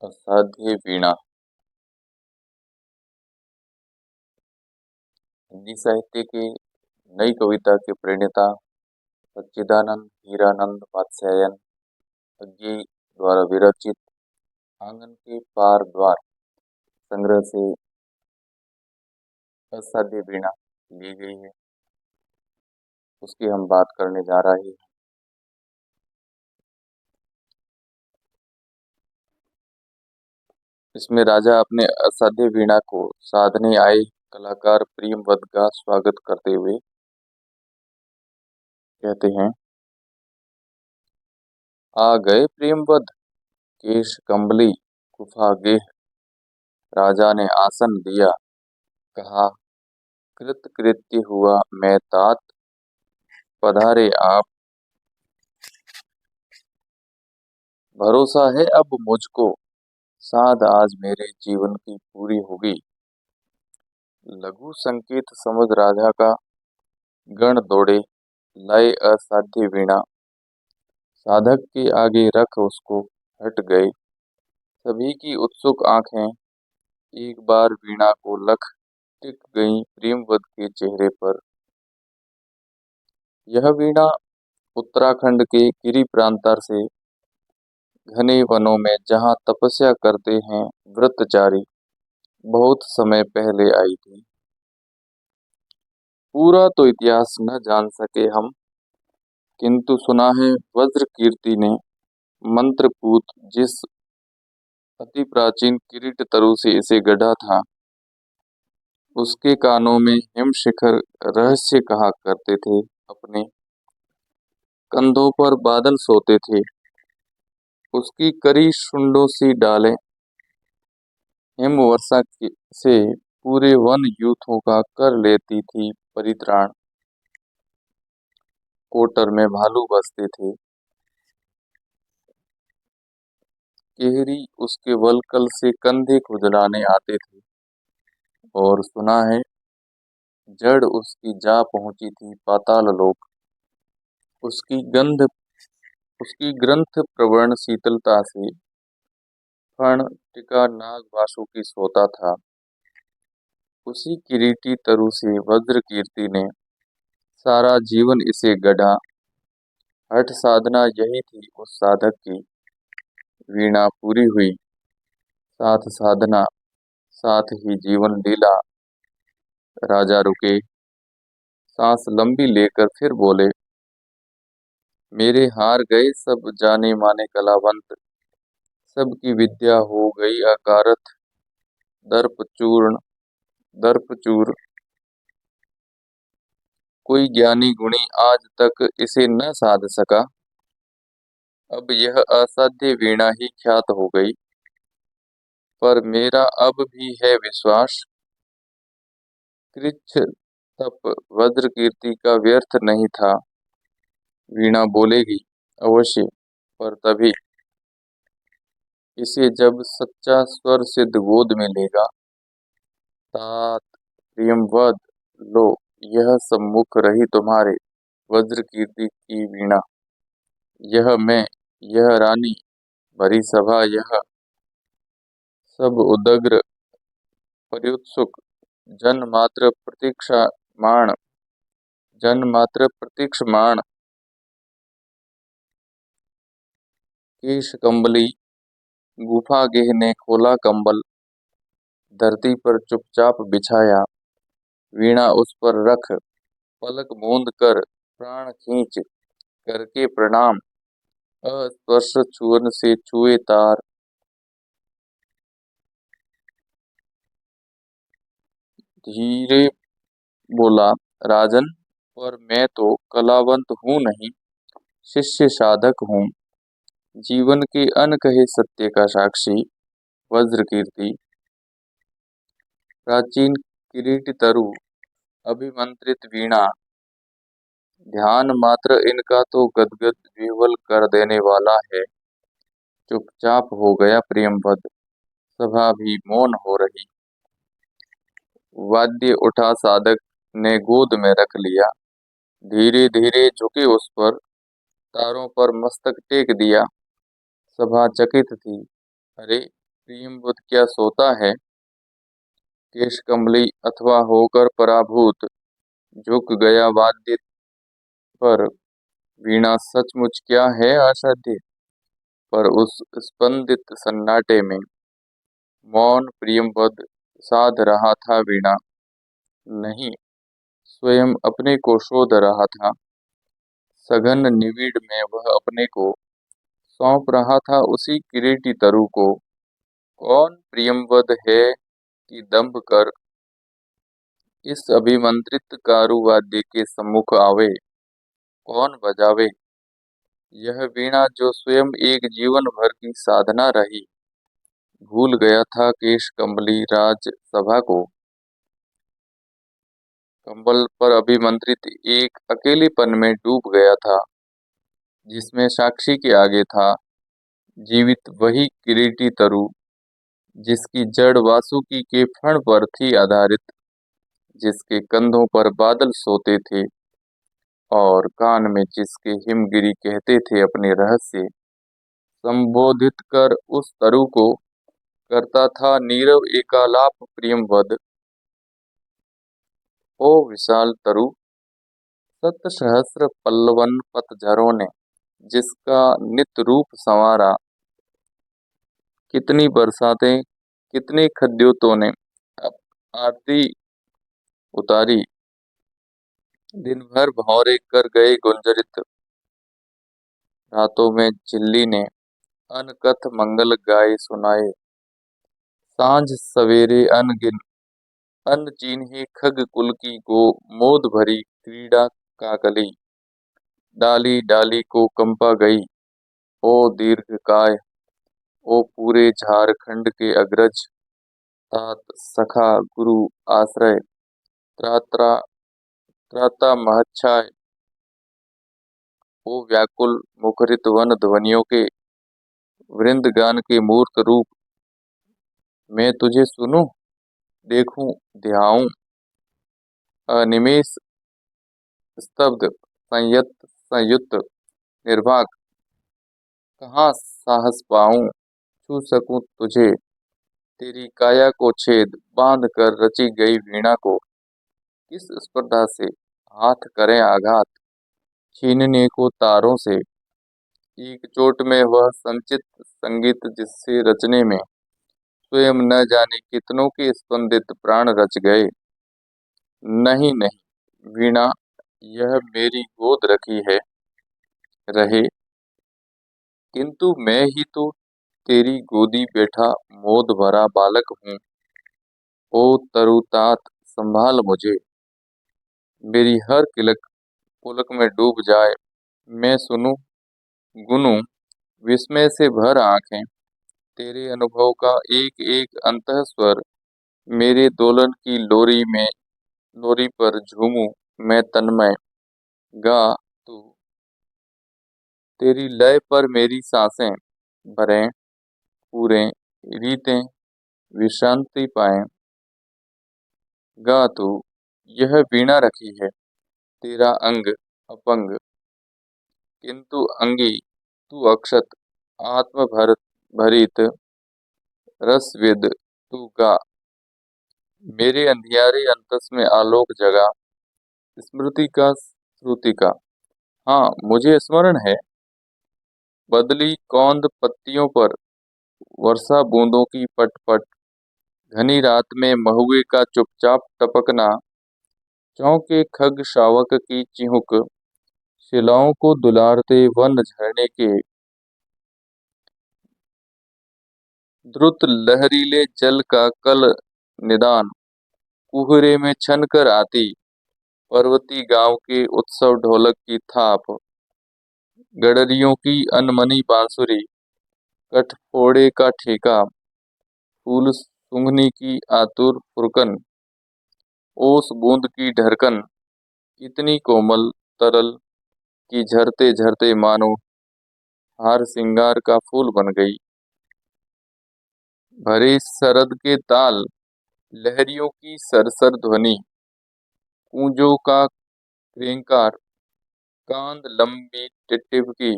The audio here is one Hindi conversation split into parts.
असाध्य वीणा। हिंदी साहित्य के नई कविता के प्रणेता सच्चिदानंद हीरानंद वात्स्यायन अज्ञेय द्वारा विरचित आंगन के पार द्वार संग्रह से असाध्य वीणा ली गई है। उसकी हम बात करने जा रहे हैं। इसमें राजा अपने असाध्य वीणा को साधने आए कलाकार प्रियमवद का स्वागत करते हुए कहते हैं, आ गए प्रियमवद केश कंबली गुफा गेह। राजा ने आसन दिया, कहा कृतकृत्य हुआ मैं तात। पधारे आप, भरोसा है अब मुझको, साध आज मेरे जीवन की पूरी होगी। लघु संकेत समझ राजा का गण दौड़े, लाए असाध्य वीणा। साधक के आगे रख उसको हट गए। सभी की उत्सुक आंखें एक बार वीणा को लख टिक गईं प्रेमवद के चेहरे पर। यह वीणा उत्तराखंड के गिरी प्रांतार से घने वनों में जहाँ तपस्या करते हैं व्रतचारी, बहुत समय पहले आई थी। पूरा तो इतिहास न जान सके हम, किंतु सुना है वज्र कीर्ति ने मंत्रपूत जिस अति प्राचीन किरीट तरु से इसे गढ़ा था, उसके कानों में हिमशिखर रहस्य कहा करते थे। अपने कंधों पर बादल सोते थे, उसकी करी शुंडों सी डालें हिम वर्षा से पूरे वन यूथों का कर लेती थी परित्राण। कोटर में भालू बसते थे, केहरी उसके वलकल से कंधे खुजलाने आते थे। और सुना है जड़ उसकी जा पहुंची थी पाताल लोक। उसकी गंध उसकी ग्रंथ प्रवर्ण शीतलता से फण टिका नाग वासुकी सोता था। उसी किरीटी तरु से वज्र कीर्ति ने सारा जीवन इसे गढ़ा। हठ साधना यही थी उस साधक की, वीणा पूरी हुई। साथ साधना साथ ही जीवन लीला। राजा रुके, सांस लंबी लेकर फिर बोले, मेरे हार गए सब जाने माने कलावंत। सबकी विद्या हो गई अकारथ। दर्प चूर्ण दर्प चूर। कोई ज्ञानी गुणी आज तक इसे न साध सका। अब यह असाध्य वीणा ही ख्यात हो गई। पर मेरा अब भी है विश्वास, कृच्छ तप वज्र कीर्ति का व्यर्थ नहीं था। वीणा बोलेगी अवश्य, पर तभी इसे जब सच्चा स्वर सिद्ध गोद में लेगा। तात प्रियमवद, लो यह सम्मुख रही तुम्हारे वज्र कीर्ति की वीणा। यह मैं, यह रानी, भरी सभा, यह सब उदग्र पर्युत्सुक जन मात्र प्रतीक्षामाण जन मात्र प्रतीक्षमाण। केश कंबली गुफा गेह ने खोला कंबल, धरती पर चुपचाप बिछाया। वीणा उस पर रख, पलक मूंद कर प्राण खींच करके प्रणाम। अस्पर्श छुअन से छुए तार। धीरे बोला, राजन, पर मैं तो कलावंत हूँ नहीं, शिष्य साधक हूँ। जीवन के अनकहे सत्य का साक्षी वज्र कीर्ति। प्राचीन किरीट तरु अभिमंत्रित वीणा, ध्यान मात्र इनका तो गदगद विह्वल कर देने वाला है। चुपचाप हो गया प्रियमवद, सभा भी मौन हो रही। वाद्य उठा, साधक ने गोद में रख लिया। धीरे धीरे झुके उस पर, तारों पर मस्तक टेक दिया। सभा चकित थी। अरे प्रियंवद क्या सोता है? केशकमली अथवा होकर पराभूत झुक गया वाद्य पर। वीणा सचमुच क्या है असाध्य? पर उस स्पंदित सन्नाटे में मौन प्रियंवद साध रहा था वीणा नहीं, स्वयं अपने को शोध रहा था। सघन निविड़ में वह अपने को सौंप रहा था उसी किरीटी तरु को। कौन प्रियंवद है कि दंभ कर इस अभिमंत्रित कारुवाद्य के सम्मुख आवे? कौन बजावे यह वीणा जो स्वयं एक जीवन भर की साधना रही? भूल गया था केशकमली राज सभा को। कंबल पर अभिमंत्रित एक अकेलेपन में डूब गया था, जिसमें साक्षी के आगे था जीवित वही किरीटी तरु, जिसकी जड़ वासुकी के फण पर थी आधारित, जिसके कंधों पर बादल सोते थे और कान में जिसके हिमगिरी कहते थे अपने रहस्य। संबोधित कर उस तरु को करता था नीरव एकालाप प्रियंवद। ओ विशाल तरु, सत सहस्र पल्लवन पतझरों ने जिसका नित रूप संवारा, कितनी बरसातें कितने खद्योतों ने आरती उतारी, दिन भर भौरे कर गए गुंजरित, रातों में झिल्ली ने अनकथ मंगल गाए सुनाए, सांझ सवेरे अनगिन अन्न चीन्हे खग कुल की गो मोद भरी क्रीड़ा काकली, डाली डाली को कंपा गई, ओ दीर्घकाय, ओ पूरे झारखंड के अग्रज, तात सखा गुरु आश्रय, त्रात्रा त्राता महच्छाय, ओ व्याकुल मुखरित वन ध्वनियों के वृंदगान के मूर्त रूप। मैं तुझे सुनूं, देखूं, ध्याऊं, अनिमेष स्तब्ध संयुक्त निर्वाक, कहाँ साहस पाऊं, छू सकूं तुझे, तेरी काया को छेद बांध कर रची गई वीणा को किस स्पर्धा से हाथ करें आघात, छीनने को तारों से एक चोट में वह संचित संगीत जिससे रचने में स्वयं न जाने कितनों के स्पंदित प्राण रच गए। नहीं नहीं वीणा, यह मेरी गोद रखी है रहे, किंतु मैं ही तो तेरी गोदी बैठा मोद भरा बालक हूँ। ओ तरुतात, संभाल मुझे, मेरी हर किलक पुलक में डूब जाए, मैं सुनूं, गुनूं, विस्मय से भर आंखें, तेरे अनुभव का एक एक अंतःस्वर, मेरे दोलन की लोरी पर झूमूं मैं तन्मय, गा तू, तेरी लय पर मेरी सांसें भरें, पूरें, रीतें विश्रांति पाएं, गा तू, यह वीणा रखी है तेरा अंग अपंग, किंतु अंगी तू अक्षत, आत्म भरित रसविद तू गा, मेरे अंधियारे अंतस में आलोक जगा, स्मृति का श्रुति का। हाँ मुझे स्मरण है, बदली कौंद पत्तियों पर वर्षा बूंदों की पट पट, घनी रात में महुए का चुपचाप टपकना, चौके खग शावक की चिहुक, शिलाओं को दुलारते वन झरने के द्रुत लहरीले जल का कल निदान, कुहरे में छन कर आती पर्वती गांव के उत्सव ढोलक की थाप, गडरियों की अनमनी बांसुरी, कठफोड़े का ठेका, फूल सूंघनी की आतुर फुरकन, ओस बूंद की ढरकन, इतनी कोमल तरल कि झरते झरते मानो हार सिंगार का फूल बन गई। भरे शरद के ताल, लहरियों की सरसर ध्वनि, कूंजों का क्रेंकार, कांद लंबी टिटवी,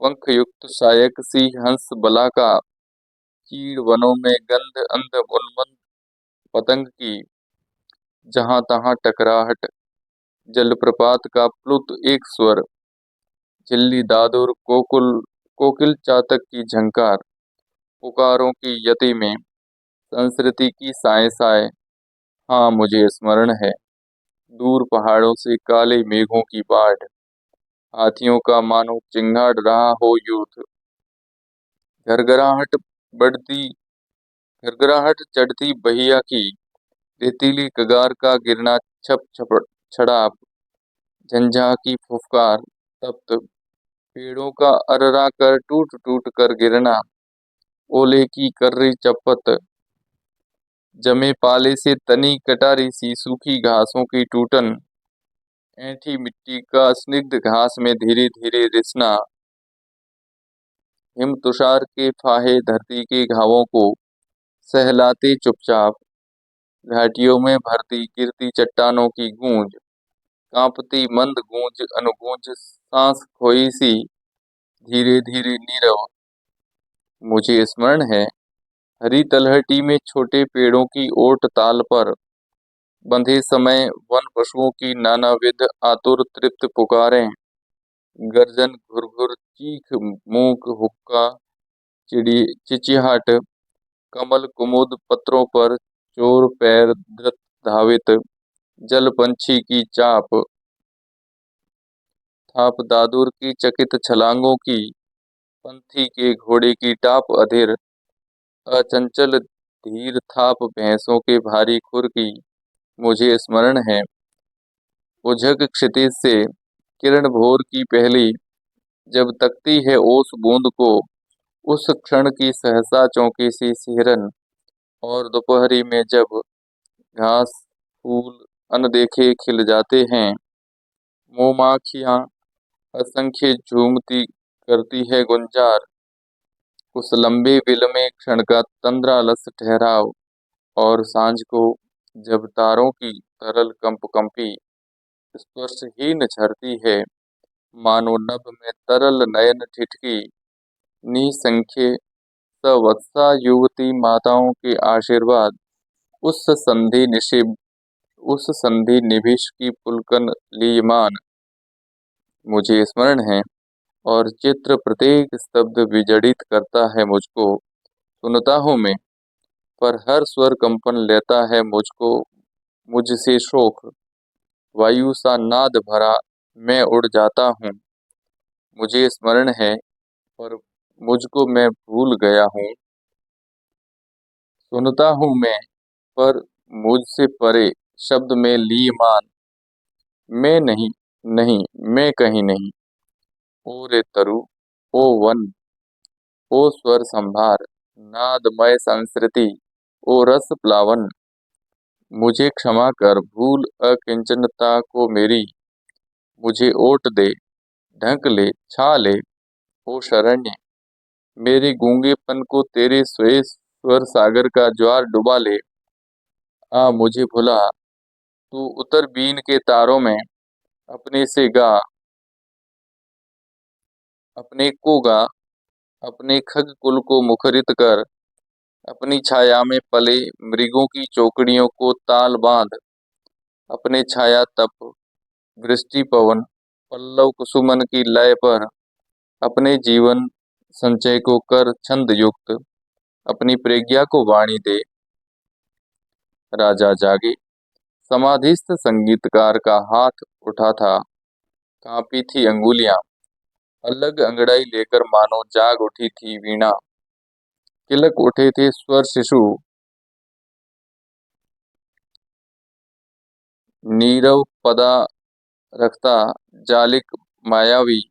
पंखयुक्त शायक सी हंस बला का चीड़ वनों में गंध अंध उन्मत्त पतंग की जहां तहां टकराहट, जलप्रपात का प्लुत एक स्वर, झिल्ली दादुर कोकिल चातक की झंकार, पुकारों की यति में संस्कृति की साए साए। हाँ मुझे स्मरण है, दूर पहाड़ों से काले मेघों की बाढ़, हाथियों का मानो चिंगाड़ रहा हो यूथ, घरघराहट बढ़ती घरघराहट चढ़ती बहिया की, रेतीली कगार का गिरना छप छप छड़ाप, झंझा की फुफकार तप्त, पेड़ों का अर्रा कर टूट टूट कर गिरना, ओले की कर्री चपत, जमे पाले से तनी कटारी सी सूखी घासों की टूटन, ऐंठी मिट्टी का स्निग्ध घास में धीरे धीरे रिसना, हिम तुषार के फाहे धरती के घावों को सहलाते चुपचाप, घाटियों में भरती गिरती चट्टानों की गूंज, कांपती मंद गूंज अनुगूंज सांस खोई सी, धीरे धीरे नीरव। मुझे स्मरण है, हरी तलहटी में छोटे पेड़ों की ओट ताल पर बंधे समय वन पशुओं की नानाविध आतुर तृप्त पुकारें, गर्जन घुरघुर चीख मूक हुक्का चिड़ी चिचिहाट, कमल कुमुद पत्रों पर चोर पैर धृत धावित, जल पंछी की चाप, थाप दादुर की चकित छलांगों की, पंथी के घोड़े की टाप अधीर, अचंचल धीर थाप भैंसों के भारी खुर की। मुझे स्मरण है, उझक क्षितिज से किरण भोर की पहली जब तकती है ओस बूंद को, उस क्षण की सहसा चौंकी सी सिहरन, और दोपहरी में जब घास फूल अनदेखे खिल जाते हैं, मोमाखियां असंख्य झूमती करती है गुंजार, उस लंबे विलंबे क्षण का तंद्रालस ठहराव, और सांझ को जब तारों की तरल कंपी स्पर्शहीन झरती है, मानो नभ में तरल नयन ठिठकी, निसंख्य सवत्सा युवती माताओं के आशीर्वाद, उस संधि निभिष की पुलकन लीयमान। मुझे स्मरण है, और चित्र प्रत्येक स्तब्ध विजड़ित करता है मुझको, सुनता हूँ मैं, पर हर स्वर कंपन लेता है मुझको, मुझसे शोक, वायु सा नाद भरा मैं उड़ जाता हूँ। मुझे स्मरण है, पर मुझको मैं भूल गया हूँ, सुनता हूँ मैं, पर मुझसे परे शब्द में लीयमान, मैं नहीं, नहीं, मैं कहीं नहीं। ओ रे तरु, ओ वन, ओ स्वर संभार, नादमय संस्कृति, ओ रस प्लावन, मुझे क्षमा कर भूल अकिंचनता को मेरी, मुझे ओट दे, ढंक ले, छा ले, ओ शरण्य, मेरे गूंगेपन को तेरे स्वे स्वर सागर का ज्वार डुबा ले। आ मुझे भुला, तू उतर बीन के तारों में, अपने से गा, अपने को गा, अपने खग कुल को मुखरित कर, अपनी छाया में पले मृगों की चौकड़ियों को ताल बांध, अपने छाया तप वृष्टि पवन पल्लव कुसुमन की लय पर, अपने जीवन संचय को कर छंद युक्त, अपनी प्रज्ञा को वाणी दे। राजा जागे, समाधिस्थ संगीतकार का हाथ उठा था, कांपी थी अंगुलियां, अलग अंगड़ाई लेकर मानो जाग उठी थी वीणा, किलक उठे थे स्वर शिशु, नीरव पदा रखता जालिक मायावी,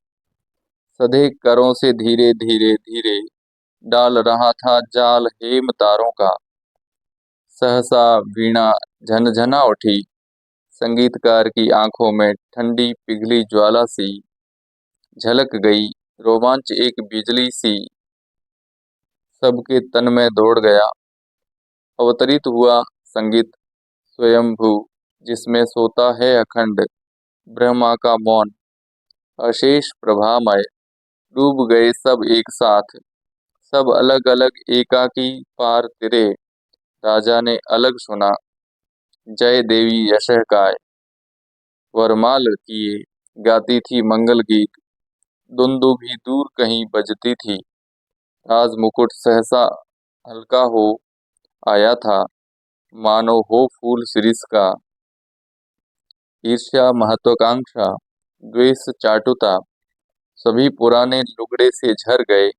सधे करों से धीरे धीरे धीरे डाल रहा था जाल हेम तारों का। सहसा वीणा झनझना उठी, संगीतकार की आंखों में ठंडी पिघली ज्वाला सी झलक गई, रोमांच एक बिजली सी सबके तन में दौड़ गया। अवतरित हुआ संगीत स्वयंभू, जिसमें सोता है अखंड ब्रह्मा का मौन, अशेष प्रभामय, डूब गए सब एक साथ, सब अलग अलग एकाकी पार तिरे, राजा ने अलग सुना, जय देवी यशः काय। वरमाल किए गाती थी मंगल गीत, दुंदुभी दूर कहीं बजती थी। राज मुकुट सहसा हल्का हो आया था, मानो हो फूल शिरीष का। ईर्ष्या महत्वाकांक्षा द्वेष चाटुता, सभी पुराने लुगड़े से झर गए।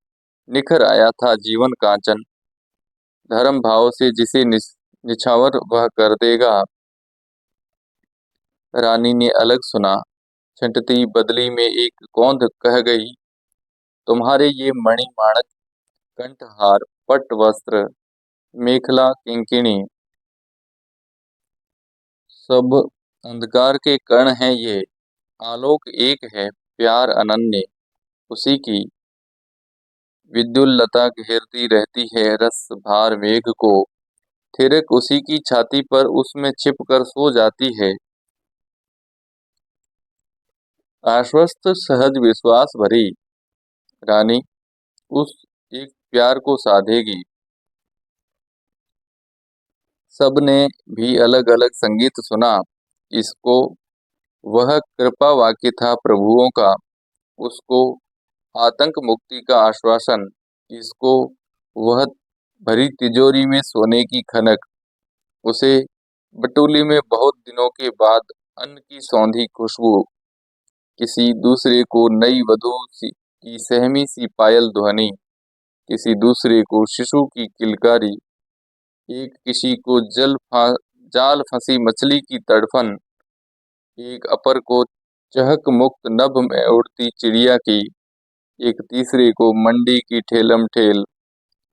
निखर आया था जीवन कांचन, धर्म भाव से जिसे निछावर वह कर देगा। रानी ने अलग सुना, छंटती बदली में एक कौंध कह गई, तुम्हारे ये मणि माणक कंठहार पट्ट वस्त्र मेखला किंकिणी, सब अंधकार के कण हैं ये, आलोक एक है प्यार अनन्य। उसी की विद्युल्लता घेरती रहती है रस भार मेघ को, थिरक उसी की छाती पर उसमें छिप कर सो जाती है। आश्वस्त सहज विश्वास भरी रानी उस एक प्यार को साधेगी। सबने भी अलग अलग संगीत सुना, इसको वह कृपा वाक्य था प्रभुओं का, उसको आतंक मुक्ति का आश्वासन, इसको वह भरी तिजोरी में सोने की खनक, उसे बटोली में बहुत दिनों के बाद अन्न की सौंधी खुशबू, किसी दूसरे को नई वधू की सहमी सी पायल ध्वनि, किसी दूसरे को शिशु की किलकारी, एक किसी को जाल फंसी मछली की तड़फन, एक अपर को चहक मुक्त नभ में उड़ती चिड़िया की, एक तीसरे को मंडी की ठेलम ठेल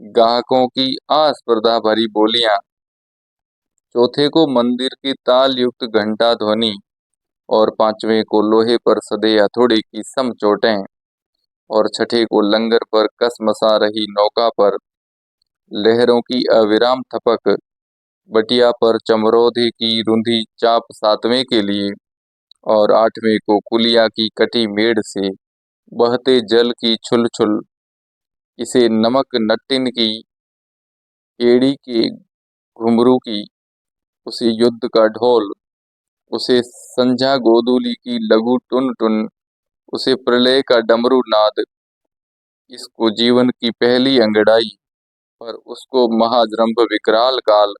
ग्राहकों की आस्पर्धा भरी बोलियां, चौथे को मंदिर की ताल युक्त घंटा ध्वनि, और पांचवें को लोहे पर सदे हथौड़े की सम चोटें, और छठे को लंगर पर कसमसा रही नौका पर लहरों की अविराम थपक, बटिया पर चमरौधे की रुंधी चाप सातवें के लिए, और आठवें को कुलिया की कटी मेड़ से बहते जल की छुल छुल, इसे नमक नट्टिन की एड़ी के घुंघरू की, उसे युद्ध का ढोल, उसे संझा गोधूली की लघु टुन टुन, उसे प्रलय का डमरू नाद, इसको जीवन की पहली अंगड़ाई, पर उसको महाजृंभ विकराल काल।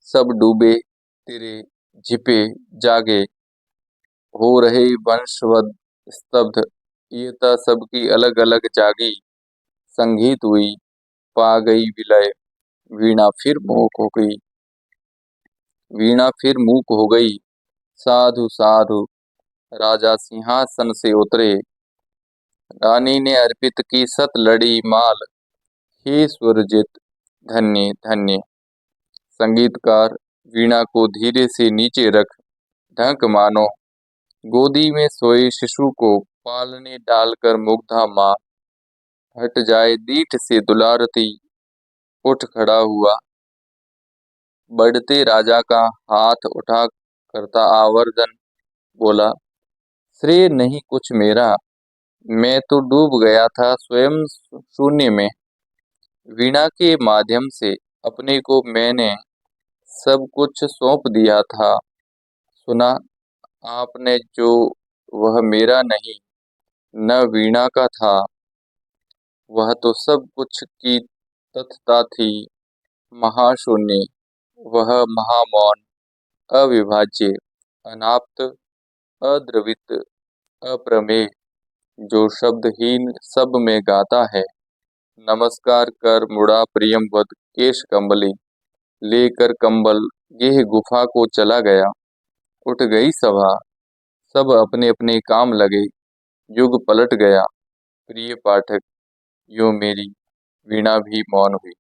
सब डूबे तिरे झिपे जागे, हो रहे वंशवद स्तब्ध, ईयता सबकी अलग अलग जागी। संगीत हुई पा गई विलय, वीणा फिर मूक हो गई, वीणा फिर मूक हो गई। साधु साधु राजा सिंहासन से उतरे, रानी ने अर्पित की सत लड़ी माल, हे सुरजित धन्य धन्य। संगीतकार वीणा को धीरे से नीचे रख, ढंक मानो गोदी में सोए शिशु को पालने डालकर मुग्धा माँ, हट जाए दीठ से दुलारती, उठ खड़ा हुआ, बढ़ते राजा का हाथ उठा करता आवर्जन बोला, श्रेय नहीं कुछ मेरा, मैं तो डूब गया था स्वयं शून्य में। वीणा के माध्यम से अपने को मैंने सब कुछ सौंप दिया था। सुना आपने जो वह मेरा नहीं, न वीणा का था, वह तो सब कुछ की तथता थी। महाशून्य, वह महामौन, अविभाज्य, अनाप्त, अद्रवित, अप्रमेय, जो शब्दहीन सब में गाता है। नमस्कार कर मुड़ा प्रियम वद केश कंबली, लेकर कंबल गेह गुफा को चला गया। उठ गई सभा, सब अपने अपने काम लगे, युग पलट गया। प्रिय पाठक, यूं मेरी वीणा भी मौन हुई।